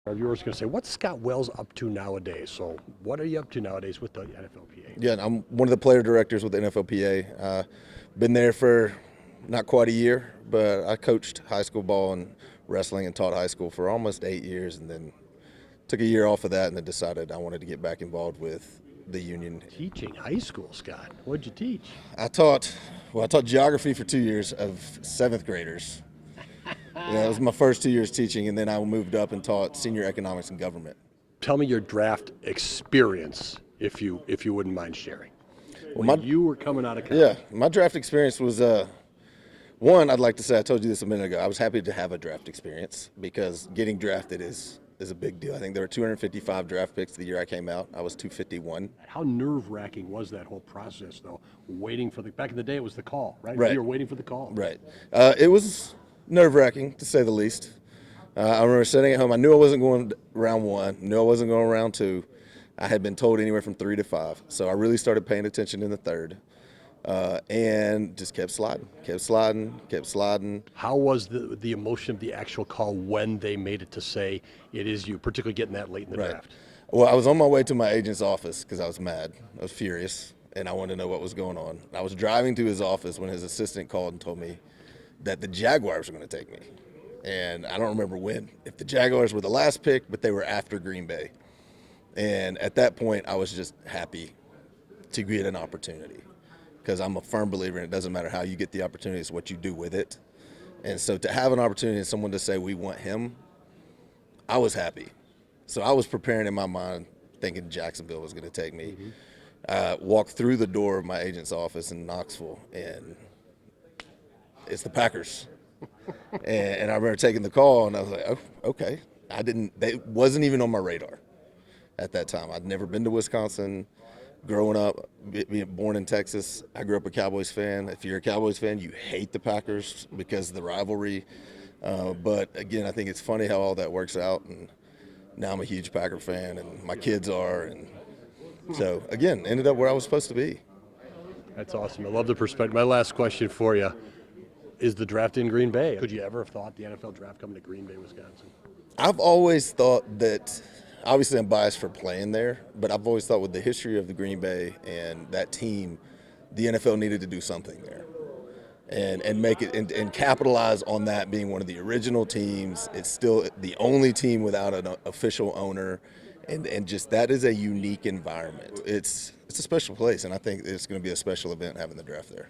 Our viewers are going to say, what's Scott Wells up to nowadays? So what are you up to nowadays with the NFLPA? Yeah, I'm one of the player directors with the NFLPA. Been there for not quite a year, but I coached high school ball and wrestling and taught high school for almost 8 years, and then took a year off of that and then decided I wanted to get back involved with the union. Teaching high school, Scott. What'd you teach? I taught geography for 2 years of 7th graders. Yeah, it was my first 2 years teaching, and then I moved up and taught senior economics and government. Tell me your draft experience, if you wouldn't mind sharing. Well, You were coming out of college. Yeah, my draft experience was one. I'd like to say I told you this a minute ago. I was happy to have a draft experience because getting drafted is a big deal. I think there were 255 draft picks the year I came out. I was 251. How nerve-wracking was that whole process, though? Waiting for back in the day, it was the call, right? Right. You were waiting for the call. Right. It was nerve-wracking, to say the least. I remember sitting at home. I knew I wasn't going round one. Knew I wasn't going round two. I had been told anywhere from 3 to 5. So I really started paying attention in the third. And just kept sliding. How was the emotion of the actual call when they made it to say it is you, particularly getting that late in the draft? Well, I was on my way to my agent's office because I was mad. I was furious, and I wanted to know what was going on. I was driving to his office when his assistant called and told me that the Jaguars were going to take me. And I don't remember when. If the Jaguars were the last pick, but they were after Green Bay. And at that point, I was just happy to get an opportunity because I'm a firm believer in it doesn't matter how you get the opportunity, it's what you do with it. And so to have an opportunity and someone to say, we want him, I was happy. So I was preparing in my mind thinking Jacksonville was going to take me. Walked through the door of my agent's office in Knoxville, and it's the Packers. and I remember taking the call, and I was like, oh, okay. They wasn't even on my radar at that time. I'd never been to Wisconsin. Growing up, being born in Texas, I grew up a Cowboys fan. If you're a Cowboys fan, you hate the Packers because of the rivalry. But again, I think it's funny how all that works out. And now I'm a huge Packer fan, and my kids are. And so, again, ended up where I was supposed to be. That's awesome. I love the perspective. My last question for you is the draft in Green Bay. Could you ever have thought the NFL draft coming to Green Bay, Wisconsin? I've always thought that. Obviously, I'm biased for playing there, but I've always thought with the history of the Green Bay and that team, the NFL needed to do something there and make it and capitalize on that being one of the original teams. It's still the only team without an official owner, and just that is a unique environment. It's a special place, and I think it's going to be a special event having the draft there.